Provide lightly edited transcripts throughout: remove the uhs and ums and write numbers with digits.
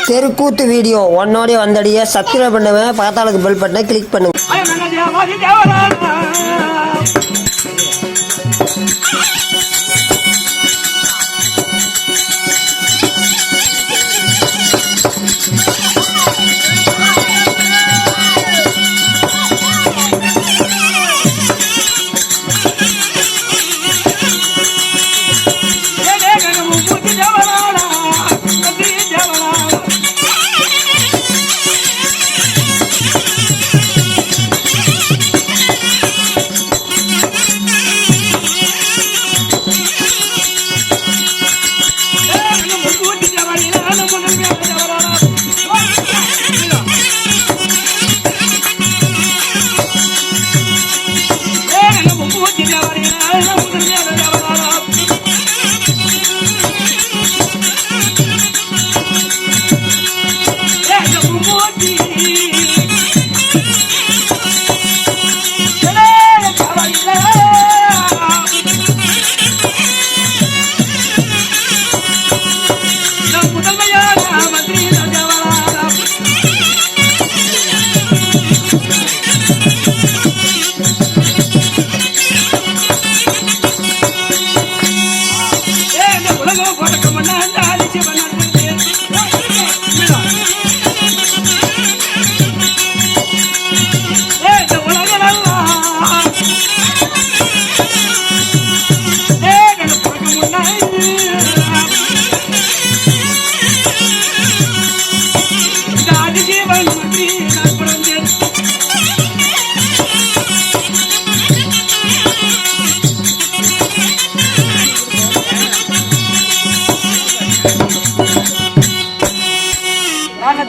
தெருக்கூத்து video ஒன்னோடய வந்தடிய subscribe பண்ணுவேன், பக்கத்தாளுக்கு bell பட்டனை கிளிக் பண்ணுங்க.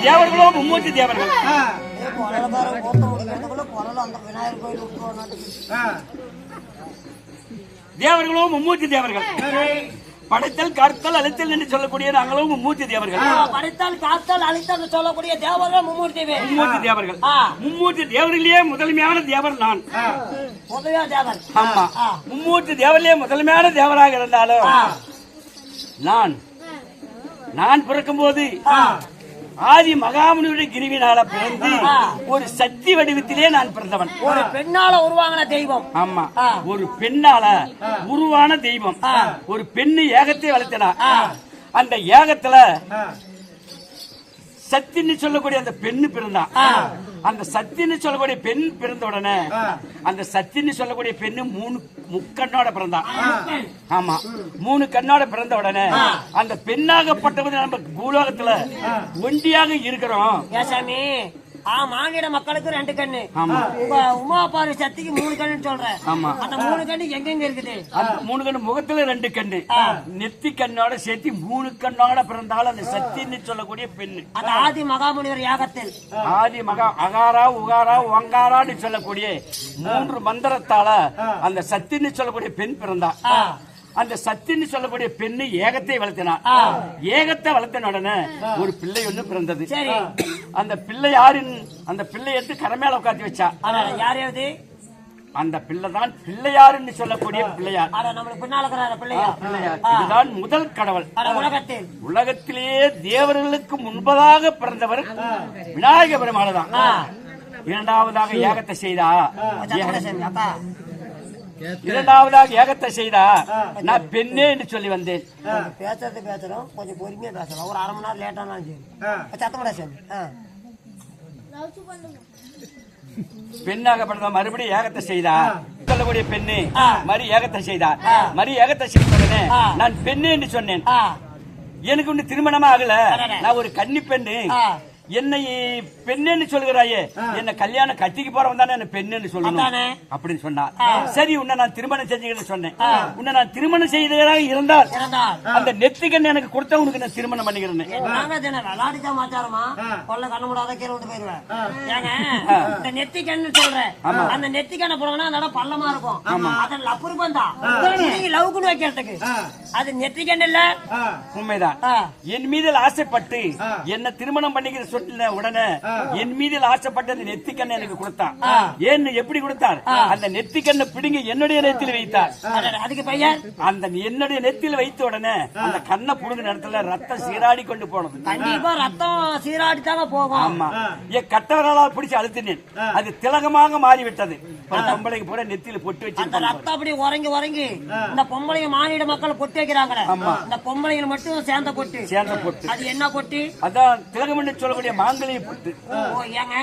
தேவர்களோ மும்மூர்த்தி தேவர்கள். தேவர்களோ மும்மூர்த்தி தேவர்கள். படைத்தல் காத்தல் அழித்தல் என்று சொல்லக்கூடிய நாங்களும் மும்மூர்த்தி தேவர்கள். படைத்தல் காத்தல் அழித்தல் சொல்லக்கூடிய தேவர்கள் மும்மூர்த்தி தேவர்கள். மும்மூர்த்தி தேவர்களே முதன்மையான தேவர் நான். ஆமா, மும்மூர்த்தி தேவர்களே முதன்மையான தேவராக இருந்தாலும் நான் பிறக்கும் போது ஆதி மகாமுனியுடைய கிரிவினால பிறந்து ஒரு சக்தி வடிவத்திலே நான் பிறந்தவன். ஒரு பெண்ணால உருவான தெய்வம். ஆமா, ஒரு பெண்ணால உருவான தெய்வம். ஒரு பெண்ணு ஏகத்தை வளர்த்தனா, அந்த ஏகத்துல சத்தின்னு சொல்லக்கூடிய அந்த பெண்ணு பிறந்தான். அந்த சத்தின்னு சொல்லக்கூடிய பெண் பிறந்த உடனே அந்த சத்தின்னு சொல்லக்கூடிய பெண்ணு முக்கண்ணோட பிறந்தான். ஆமா, 3 கண்ணோட பிறந்த உடனே அந்த பெண்ணாகப்பட்டவங்க நம்ம பூலோகத்துல ஒண்டியாக இருக்கிறோம். மாநில மக்களுக்கு 2 கண்ணு, உமா பாரு சக்திக்கு 3 கண்ணு சொல்றேன். அந்த 3 கண்ணு எங்க இருக்குது? அந்த 3 கண்ணு முகத்துல 2 கண்ணு, நெத்தி கண்ணோட சேர்த்து 3 கண்ணோட பிறந்தாலும் அந்த சக்தின்னு சொல்லக்கூடிய பெண்ணு. அந்த ஆதி மகாமுனிவர் யாகத்தில் ஆதி மகா அகாரா உகாரா ஒங்காரான்னு சொல்லக்கூடிய 3 மந்திரத்தால அந்த சக்தின்னு சொல்லக்கூடிய பெண் பிறந்தா. அந்த சத்தின்னு சொல்லக்கூடிய பெண்ணு ஏகத்தை வளர்த்தினா. ஏகத்தை வளர்த்தின உடனே ஒரு பிள்ளை ஒண்ணு பிறந்தது. அந்த பிள்ளை யாரின்? அந்த பிள்ளை எடுத்து கரமேல உட்காந்து வச்சா. யாரையாவது அந்த பிள்ளைதான் பிள்ளையாருன்னு சொல்லக்கூடிய பிள்ளையார். இதுதான் முதல் கடவுள். உலகத்திலேயே தேவர்களுக்கு முன்பதாக பிறந்தவர் விநாயக பெருமாள் தான். இரண்டாவதாக ஏகத்தை செய்தா. இரண்டாவதாக ஏகத்தை செய்தா நான் பெண்ணே என்று சொல்லி வந்தேன். பேசுறோம், கொஞ்சம் பொறுமையா பேசலாம். ஒரு 1/2 மணி நேரம் லேட்டானாலும் சத்தமடா சாமி. பெண்ணாகப்பட்ட மறுபடியும் ஏகத்தை செய்தா சொல்லக்கூடிய பெண்ணு மறு ஏகத்தை செய்தா. மறு ஏகத்தை செய்த நான் பெண்ணே என்று சொன்னேன். எனக்கு ஒண்ணு திருமணமா ஆகல, நான் ஒரு கன்னி பெண்ணு. என்னை பெண்ணு சொல்கிறாயே, என்ன கல்யாணம் கட்டிக்கு போறவன் தானே என்ன பெண்ணு சொல்லணும் அப்படின்னு சொன்னா. சரி, உன்னை நான் திருமணம் செஞ்சுக்கிறேன்னு சொன்னேன். உன்னை நான் திருமணம் செய்ததாக இருந்தால் அந்த நெத்திக்கண்ணு எனக்கு கொடுத்த உனக்கு நான் திருமணம் பண்ணிக்கிறேன். நெத்திக்கண்ணு சொல்றேன். அந்த நெத்திக்கண்ணை போனா பள்ளமா இருக்கும். லவ்க்குன்னு வைக்கிறதுக்கு அது நெத்திக்கண்ணு இல்ல. உண்மைதான். என் மீது ஆசைப்பட்டு என்ன திருமணம் பண்ணிக்கிற சொன்ன உடனே என் மீது ஆசைப்பட்டு அந்த நெத்திக்கண்ணை எனக்கு கொடுத்தான். ஏன்னு எப்படி கொடுத்தார்? அந்த நெத்திக்கண்ணை பிடுங்கி என்னுடைய நெத்தியில் வைத்தார். அதுக்கு பையன் அந்த என்னுடைய நெத்தியில் வைத்த உடனே அந்த கண்ணை புடுங்க இடத்துல ரத்தம் சீராடி கொண்டு போனது. கண்டிப்பா ரத்தம் சீராடித்தாங்க போகும். ஆமா, என் கட்டவரால் பிடிச்சு அழுத்தினேன். அது திலகமாக மாறிவிட்டது. பொம்பளைக்கு பூரா நெத்தியில பொட்டு வச்சு அந்த ரத்தம் அப்படி உறங்கி உறங்கி இந்த பொம்பளைங்க மாநில மக்கள் பொட்டு வைக்கிறாங்களே, இந்த பொம்பளைங்க மட்டும் சேர்ந்த பொட்டு. அது என்ன பொட்டு? அதான் திலகம் என்று சொல்லக்கூடிய மாங்கல்ய பொட்டு. ஓ ஏங்க,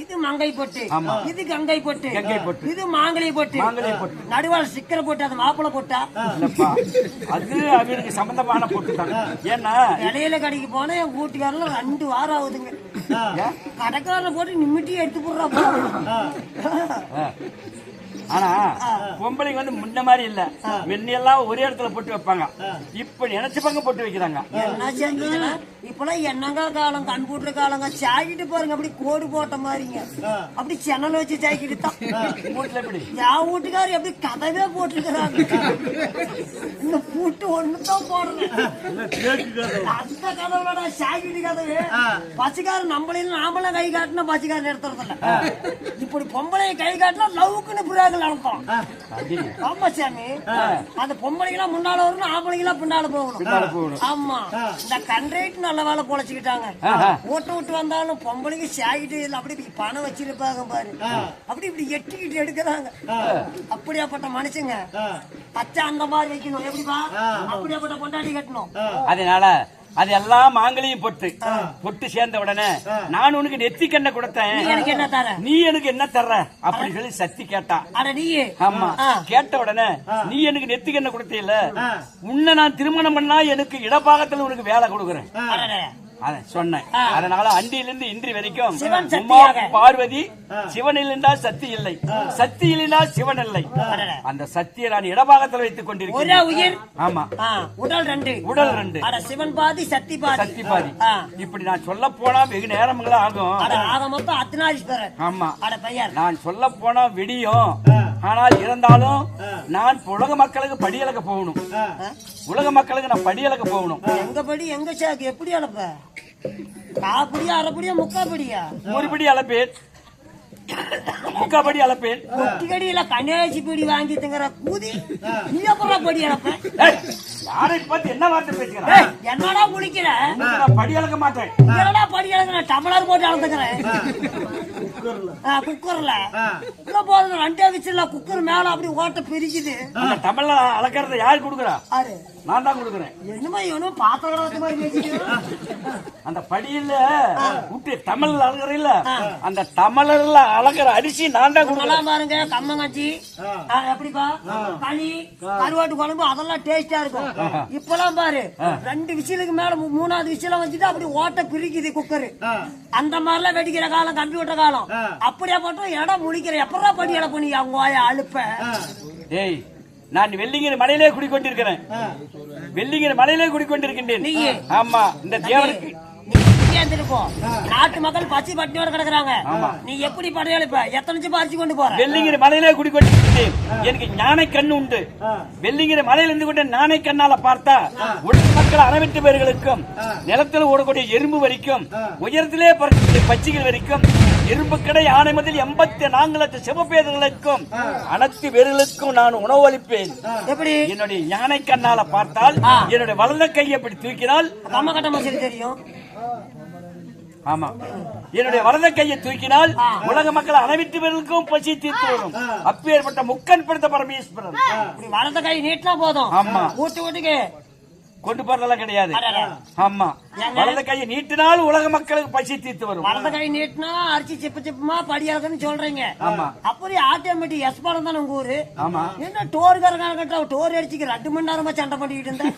இது மங்கை பொட்டு, இது கங்கை பொட்டு, இது மாங்கல்ய பொட்டு. நடுவால் சிக்கர பொட்டு, அது மாப்பிளை பொட்டா? அது அவருக்கு சம்பந்தமான பொட்டு தான். ஏன்னா இடையில கடைக்கு போனா என் வீட்டுக்காரல 2 வாரம் ஆகுதுங்க. கடைக்காரனை போட்டு நிமிட்டி எடுத்து போடுறா. ஆனா பொம்பளைங்க வந்து முன்ன மாதிரி இல்ல. முன்னெல்லாம் ஒரே இடத்துல போட்டு வைப்பாங்க. இப்ப நினைச்சப்பாங்க போட்டு வைக்கிறாங்க. என்ன செஞ்சதுன்னா இப்பெல்லாம் என்னங்க காலம், கம்ப்யூட்டர் காலங்க. சாக்கிட்டு பாருங்க, அப்படி கோடு போட்ட மாதிரிங்க. அப்படி சென்னல் வச்சு சாக்கிட்டு தான் வீட்டுல எப்படி என் வீட்டுக்காரர் எப்படி கதவே போட்டுருக்கிறாங்க. இந்த பூட்டு ஒண்ணுதான் போடுறேன். அந்த கதவுலடா சாக்கிட்டு கதவு. பசிக்காரன் நம்மளையும் நாமளும் கை காட்டினா பசிக்காரன் எடுத்துறதில்ல. இப்படி பொம்பளை கை காட்டினா லவ்க்குன்னு புறாங்க. ஆமா சாமி, அந்த பொம்பளைங்களாம் முன்னால வரணும், ஆம்பளைங்களா பின்னால போகணும். ஆமா, இந்த கண்ட்ரைட் நல்ல வேலை பொழைச்சுக்கிட்டாங்க. ஓட்டு விட்டு வந்தாலும் பொம்பளைங்க சாகிட்டு அப்படி பணம் வச்சிருப்பாங்க பாரு, அப்படி இப்படி எட்டிக்கிட்டு எடுக்கிறாங்க. அப்படியாப்பட்ட மனுஷங்க பச்சை அந்த மாதிரி வைக்கணும். எப்படிப்பா அப்படியாப்பட்ட கொண்டாடி கட்டணும். அதனால அதெல்லாம் மாங்கலையும் பொட்டு சேர்ந்த உடனே நான் உனக்கு நெத்தி கண்ணை கொடுத்தேன், நீ எனக்கு என்ன தர்ற அப்படி சொல்லி சத்தி கேட்டா. ஆமா, கேட்ட உடனே நீ எனக்கு நெத்தி கண்ணை கொடுத்தீல்ல, உன்னை நான் திருமணம் பண்ணா எனக்கு இடப்பாகத்துல உனக்கு வேலை கொடுக்குறேன் சொன்னேன். அதனால அண்டியிலிருந்து இன்றி வரைக்கும் உமா பார்வதி சிவனில் என்றால் சக்தி இல்லை, சக்தியில் என்றால் சிவன் இல்லை. அந்த சக்தியை நான் இடபாகத்தில் வைத்துக் கொண்டிருக்கிறேன். ஆமா, உடல் 2 சிவன் பாதி சக்தி பாதி. இப்படி நான் சொல்ல போனா வெகு நேரங்களா ஆகும். ஆமா, நான் சொல்ல போனா விடியும். ஆனால் இருந்தாலும் நான் உலக மக்களுக்கு படியலக்க போகணும். உலக மக்களுக்கு நான் படியலக்க போகணும். எங்க படி எங்க சாக்கு எப்படி அனுப்ப? காப்படியா, அரைப்படியா, முக்காப்படியா? ஒரு படி அளப்பேன், முக்காப்படி அளப்பேன். கொட்டிக்கடியில கணேசி படி வாங்கி தங்குற கூதி நீ அப்புறம் படி அளப்ப? யாரை பார்த்து என்ன வார்த்தை பேசுகிறேன்? என்னடா குளிக்கிற? படி அளக்க மாட்டேன். என்னடா படி அளக்க? டம்ளர் போட்டு அளந்துக்கிறேன். குக்கர்ல போது 2 விசில்ல குக்கர் மேல அப்படி ஓட்ட பிரிக்குது. டம்ளர் அளக்கறத யாரு கொடுக்குறா? நான் தான் கொடுக்குறேன். என்னமா இவனும் பாத்திரம் மாதிரி பேசிக்கிறேன். அந்த படியில விட்டு தமிழ்ல அளக்குற இல்ல, அந்த தமிழர்ல அளக்குற அரிசி நான் தான் கொடுக்கலாம். பாருங்க, கம்மங்கச்சி எப்படிப்பா, களி, கருவாட்டு குழம்பு அதெல்லாம் டேஸ்டா இருக்கும். இப்பெல்லாம் பாரு 2 விசிலுக்கு மேல 3வது விசில வச்சுட்டு அப்படி ஓட்ட பிரிக்குது குக்கரு. அந்த மாதிரிலாம் வெடிக்கிற காலம், கம்ப்யூட்டர் காலம். அப்படியே போட்டோம் இடம் முழிக்கிற எப்படா படி இடம் பண்ணி அவங்க அழுப்ப. ஏய், நான் வெள்ளிங்கிற மலையிலே குடிக்கொண்டிருக்கிறேன். வெள்ளிங்கிற மலையிலே குடிக்கொண்டிருக்கின்றேன். ஆமா, இந்த தேவனுக்கு நாட்டு மக்கள் பசி பட்டினியோட கிடக்குறாங்க. நீ எப்படி படையெடுப்ப? எத்தனை பறிச்சு கொண்டு போற? வெள்ளிங்கிற மலையிலே குடிக்கொண்டிருக்கின்றேன். எனக்கு ஞான கண்ணு உண்டு. வெள்ளிங்கிற மலையில இருந்து கொண்டு ஞான கண்ணால பார்த்தா உலக மக்கள் 18 பேர்களுக்கும், நிலத்தில் ஓடக்கூடிய எறும்பு வரைக்கும், உயரத்திலே பறக்கக்கூடிய பச்சிகள் வரைக்கும், எறும்பு கடை யானை முதல் 84 லட்சம் சிவபேதர்களுக்கும் அனைத்து பேர்களுக்கும் நான் உணவு அளிப்பேன். எப்படி? என்னுடைய ஞான கண்ணால பார்த்தால் என்னுடைய வலது கையை அப்படி தூக்கினால் தெரியும். ஆமா, என்னுடைய வலது கையை தூக்கினால் உலக மக்கள் 18 பேர்களுக்கும் பசி தீர்த்து வரும். அப்பேற்பட்ட முக்கன் படுத்த பரமேஸ்வரன். வலது கை நீட்டினா போதும். ஆமா, ஊட்டு வீட்டுக்கு கொண்டு போறதெல்லாம் கிடையாது. ஆமா, வலது கையை நீட்டினால் உலக மக்களுக்கு பசி தீர்த்து வரும். வலது கை நீட்டினா அரிசி சிப்பு சிப்புமா படியாதுன்னு சொல்றீங்க. ஆமா, அப்படியே ஆட்டோமேட்டிக் எஸ் படம் தானே உங்க ஊரு. ஆமா, என்ன டோர்காரங்க டோர் அடிச்சுக்க 2 மணி நேரமா சண்டை பண்ணிக்கிட்டு இருந்தேன்.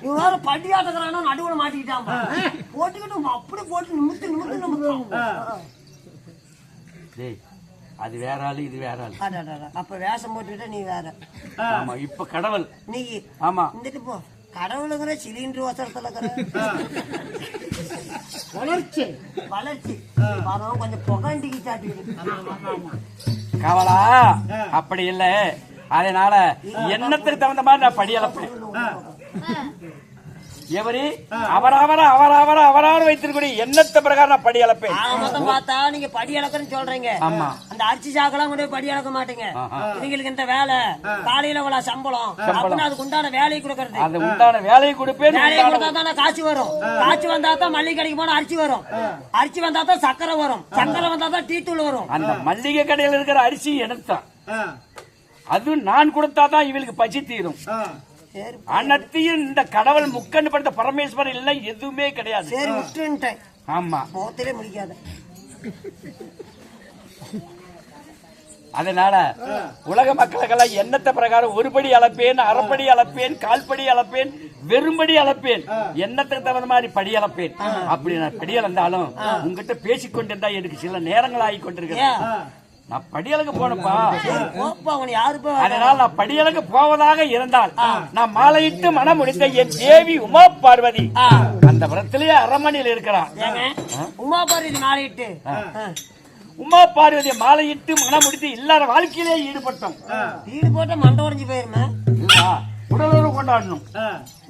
இவங்க படியாட்டுக்கிறானோ நடுவுல மாட்டிக்கிட்டான் போட்டுக்கிட்டு அப்படி போட்டு நிமித்து. அது வேற ஆளு, இது வேற ஆளு. அப்ப வேஷம் போட்டுக்கிட்ட நீ வேற. ஆமா, இப்ப கடவுள் நீ. ஆமா, வந்துட்டு போ. கடவுளுங்கிற சிலிண்டர் வசரத்துல வளர்ச்சி கொஞ்சம் புகண்டிக்கு சாட்டி கவலா அப்படி இல்ல. அதனால எண்ணத்துக்கு தகுந்த மாதிரி நான் படி அளப்பேன். எவரி அவரவர் வைத்திருக்கூடிய எண்ணத்தை பிரகாரம் நான் படி அளப்பேன். மொத்தம் பார்த்தா நீங்க படி அளக்குன்னு சொல்றீங்க. ஆமா. அந்த அரிசி சாக்கெல்லாம் கொண்டு போய் படி அளக்க மாட்டீங்க. இவங்களுக்கு இந்த வேலை காலையில இவ்வளவு சம்பளம் அப்படின்னு அதுக்கு உண்டான வேலையை கொடுக்கறது. அது உண்டான வேலையை கொடுப்பேன். வேலையை கொடுத்தா தான் காசு வரும். காசு வந்தா தான் மல்லிகை கடைக்கு போனா அரிசி வரும். அரிசி வந்தா தான் சக்கரை வரும். சக்கரை வந்தா தான் டீ தூள் வரும். அந்த மல்லிகை கடையில் இருக்கிற அரிசி எடுத்தான் அது நான் கொடுத்தாதான் இவளுக்கு பசி தீரும். அனைத்தையும் இந்த கடவுள் முக்கன்னு படுத்த பரமேஸ்வரன் இல்லை எதுவுமே கிடையாது. சரி விட்டுட்டேன். ஆமா முகத்திலே முடிக்காத. அதனால உலக மக்களுக்கெல்லாம் எண்ணத்தை பிரகாரம் ஒருபடி அளப்பேன், அரைப்படி அளப்பேன், கால்படி அளப்பேன், வெறும்படி அளப்பேன், எண்ணத்துக்கு தகுந்த மாதிரி படி அளப்பேன். அப்படி நான் படி அளந்தாலும் உங்ககிட்ட பேசிக்கொண்டிருந்தா எனக்கு சில நேரங்கள் ஆகி கொண்டிருக்கேன். நான் படியலுக்கு போனப்பா. அதனால நான் படியலுக்கு போவதாக இருந்தால் நான் மாலையிட்டு மனம் முடித்த என் தேவி உமா பார்வதி அந்த விரத்திலேயே அரண்மனையில் இருக்கிறான். உமா பார்வதி மாலையிட்டு உமா பார்வதியை மாலையிட்டு மனம் முடித்து எல்லார வாழ்க்கையிலே ஈடுபட்டோம். ஈடுபட்ட மண்டை உடைஞ்சு போயிருமே. உடலுறவு கொண்டாடணும்,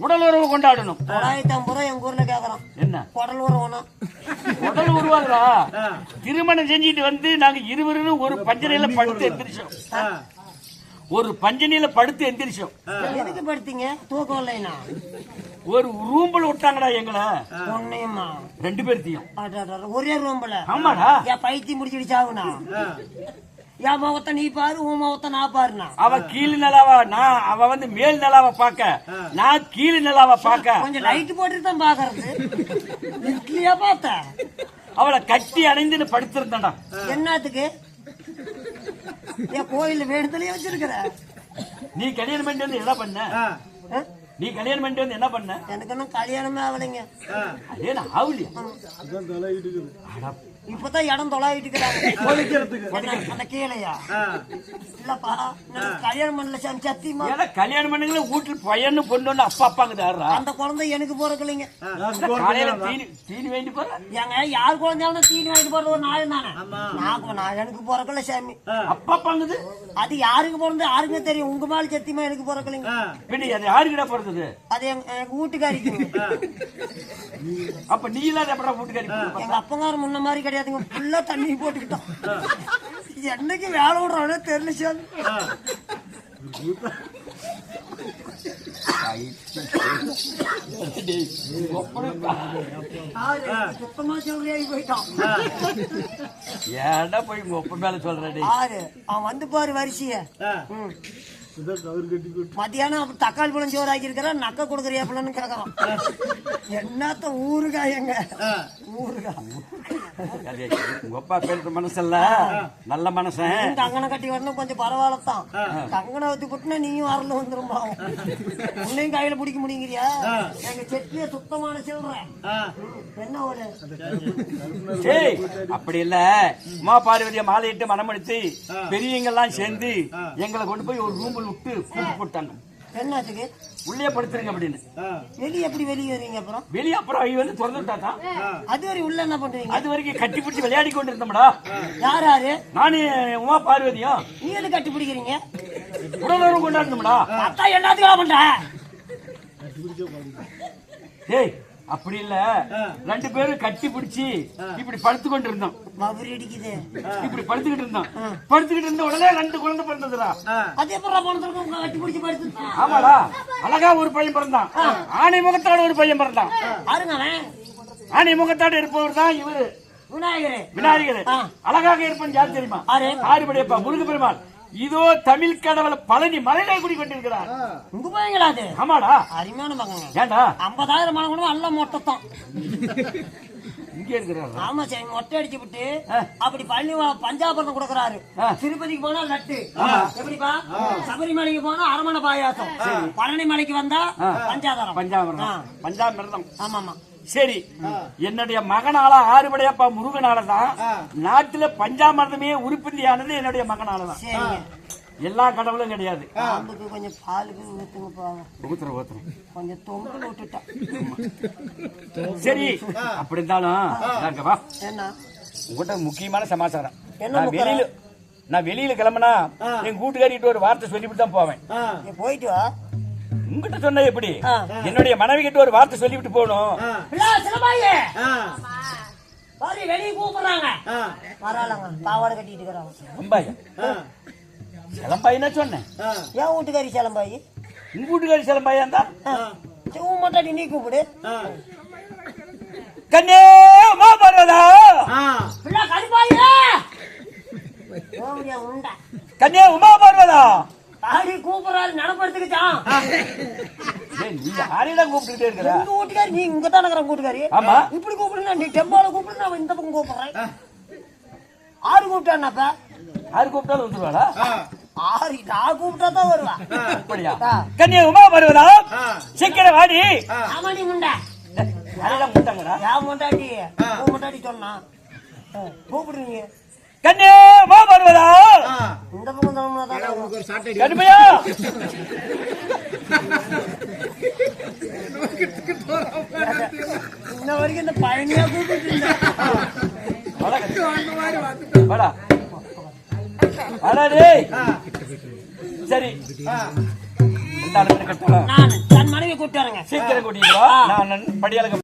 உடலுறவு கொண்டாடணும். 950 ரூபாய் எங்க ஊர்ல கேக்குறோம். என்ன உடல் உறவுனா? உடல் உருவாங்களா? திருமணம் செஞ்சுட்டு வந்து நாங்க இருவரும் ஒரு பஞ்சனையில படுத்து எந்திரிச்சோம். ஒரு பஞ்சனையில படுத்து எந்திரிச்சோம். எதுக்கு படுத்தீங்க? தூக்கம் இல்லைனா? ஒரு ரூம்ல விட்டாங்கடா எங்களை. ஒன்னையுமா 2 பேர்த்தையும் ஒரே ரூம்ல? ஆமாடா. என் பைத்தியம் முடிச்சிடுச்சாவுனா? என் முகத்தை நீ பாரு, உன் முகத்தை நான் பாருனா? அவ கீழ் நிலாவா, அவ வந்து மேல் நிலாவை பாக்க, நான் கீழ் நிலாவை பாக்க. கொஞ்சம் லைட் போட்டு தான் பாக்குறது. இட்லியா பார்த்த? அவளை கட்டி அடைந்து படுத்திருந்தா. என்னத்துக்கு? என் கோயில வேண்டுதலையே வச்சிருக்கிற. நீ கல்யாணம் பண்ணிட்டு வந்து என்ன பண்ண? நீ கல்யாணம் பண்ணிட்டு வந்து என்ன பண்ண? எனக்கு இன்னும் கல்யாணமே ஆகலைங்க. அதே ஆகலையா? இப்பதான் இடம் தொலாயிட்டு அந்த கீழையா இல்லப்பா. கல்யாணம் பண்ணல சாமி, சத்தியமா கல்யாணம் பண்ணுங்க. வீட்டுல பையன்னு பொண்ணு அப்பா அப்பாங்க. அந்த குழந்தை எனக்கு போறக்கலைங்க. காலையில தீனி வேண்டி போற ஏங்க? யார் குழந்தையாவது தீனி வாங்கிட்டு போறது ஒரு நாள் தானே. நான் எனக்கு போறக்கல சாமி. அப்பா அப்பாங்குது. அது யாருக்கு போறது யாருக்குமே தெரியும். உங்க மேல சத்தியமா எனக்கு போறக்கலைங்க. பின்ன அது யாருக்கிட்ட போறது? அது எங்க வீட்டுக்காரிக்கு. அப்ப நீ இல்லாத எப்படா வீட்டுக்காரி? எங்க அப்பங்கார முன்ன மாதிரி கிடையாதுங்க. ஃபுல்லா தண்ணி போட்டுக்கிட்டோம். என்னைக்கு வேலை விடுறோன்னே தெரியல சாமி. சுத்தமா சொல்றியா போயிட்டான். ஏன்டா போய் உங்க ஒப்ப மேல சொல்றேன். அவன் வந்து பாரு வரிசைய. மத்தியானம் தக்காளி பழம் சோறு ஆக்கி இருக்கிற நக்க கொடுக்குறியா பிள்ளைன்னு கேட்கறான். என்னத்த ஊறுகாயங்க ஊறுகாய். உங்க அப்பா பேருக்கு மனசல்ல, நல்ல மனசன். கங்கனை கட்டி வரணும் கொஞ்சம் பரவாயில்லத்தான். கங்கனை ஊத்தி போட்டுனா நீயும் வரல வந்துரும். உன்னையும் கையில பிடிக்க முடியுங்கிறியா? எங்க செட்டிய சுத்தமான சொல்றேன். என்ன ஒரு அப்படி இல்ல. உமா பார்வதிய மாலையிட்டு மனமடித்து பெரியவங்க எல்லாம் சேர்ந்து எங்களை கொண்டு போய் ஒரு ரூம்ல விட்டு கூட்டு போட்டாங்க. என்னத்துக்கு? உள்ளே படுத்துருங்க அப்படின்னு. வெளியே எப்படி வெளியே வரீங்க? அப்புறம் வெளியே அப்புறம் ஐ வந்து திறந்துட்டாதான். அது வரை உள்ள என்ன பண்றீங்க? அது வரைக்கும் கட்டி பிடிச்சி விளையாடி கொண்டு இருந்தோம்டா. யார் யாரு? நானு உமா பார்வதியும். நீ எது கட்டி பிடிக்கிறீங்க? உடலுறவு கொண்டாடணும்டா. அத்தா என்னத்துக்கு பண்ற? ஏய் அப்படி இல்ல, 2 பேரும் கட்டி பிடிச்சி இப்படி படுத்து கொண்டு இருந்தோம். இப்படி படுத்துக்கிட்டு இருந்தோம். படுத்துக்கிட்டு இருந்த உடனே 2 குழந்தை பிறந்ததுடா. அது எப்படா போனதுக்கு கட்டி பிடிச்சி படுத்து? ஆமாடா, அழகா ஒரு பையன் பிறந்தான். ஆணை முகத்தோட ஒரு பையன் பிறந்தான். ஆணை முகத்தோட இருப்பவர் தான் இவரு விநாயகர். அழகாக இருப்பான். யார் தெரியுமா? ஆறுபடையப்பா முருக பெருமாள். இதோ தமிழ் கடவுள் பழனி மலையிலே குடிக்கொண்டிருக்கிறார். உங்க பையங்களா அது? ஆமாடா. அருமையான மகன். ஏண்டா 50,000 மனம் அல்ல மொட்டத்தான் இங்க இருக்கிறார். ஆமா சார், மொட்டை அடிச்சு விட்டு அப்படி பழனி பஞ்சாபுரம் கொடுக்கறாரு. திருப்பதிக்கு போனா லட்டு, எப்படிப்பா? சபரிமலைக்கு போனா அரமண பாயாசம், பழனி மலைக்கு வந்தா பஞ்சாமிரதம். ஆமாமா. சரி, என்னுடைய மகனால ஆறுபடையப்பா முருகனாலதான் நாட்டுல பஞ்சாமிரதமே உருப்படியானது. என்னுடைய மகனாலதான். எல்லா கடவுளும் கிடையாது. கொஞ்சம் பாலுக்கு ஊத்துறோம், கொஞ்சம் தொங்கல் விட்டுட்டா. சரி, அப்படி இருந்தாலும் என்ன உங்ககிட்ட முக்கியமான சமாச்சாரம். நான் வெளியில கிளம்புனா என் கூட்டுக்காரிட்டு ஒரு வார்த்தை சொல்லிவிட்டு தான் போவேன். நீ போயிட்டு வா. உங்ககிட்ட சொன்ன எப்படி என்னுடைய மனைவி கிட்ட ஒரு வார்த்தை சொல்லிவிட்டு போகணும். சிலம்பாயே பாரு வெளியே கூப்பிடுறாங்க. பரவாயில்லங்க பாவாடை கட்டிட்டு இருக்கிறாங்க. சிலம்பாய் சிலம்பாயின்னா சொன்னேன். ஏன் வீட்டுக்காரி சிலம்பாயி? உங்க வீட்டுக்காரி சிலம்பாயா இருந்தா மட்டாடி நீ கூப்பிடு. கண்ணே உமா பார்வதா கருப்பாயே உண்டா கண்ணே உமா பார்வதா தாடி கூப்பிடுறாரு நடப்படுத்துக்கிட்டான். நீ யாரையிடம் கூப்பிட்டுட்டே இருக்கிற? உங்க வீட்டுக்காரி நீ இங்க தான் இருக்கிற கூட்டுக்காரி. ஆமா இப்படி கூப்பிடுங்க. நீ டெம்போல கூப்பிடு, நான் இந்த பக்கம் கூப்பிடுறேன். ஆறு கூப்பிட்டான்னாப்ப யாரு கூப்பிட்டாலும் வந்துருவாளா? ஆறு நான் கூப்பிட்டா தான் வருவா. அப்படியா? கண்ணே உமா பார்வதா சீக்கிரம் வாடி. ஆமா நீ முண்டா யாரையிடம் கூப்பிட்டாங்கடா? யா முண்டாடி முண்டாடி சொன்னா கூப்பிடுவீங்க. கண்ணே உமா பார்வதா இந்த பக்கம் தான் கடுமையா இன்ன வரைக்கும் இந்த பயணியா கூப்பிட்டு சரி நான் தன் மனைவி கூப்பிட்டாருங்க. சீக்கிரம் கூட்டிட்டு வா. நான் படியாளுக்கு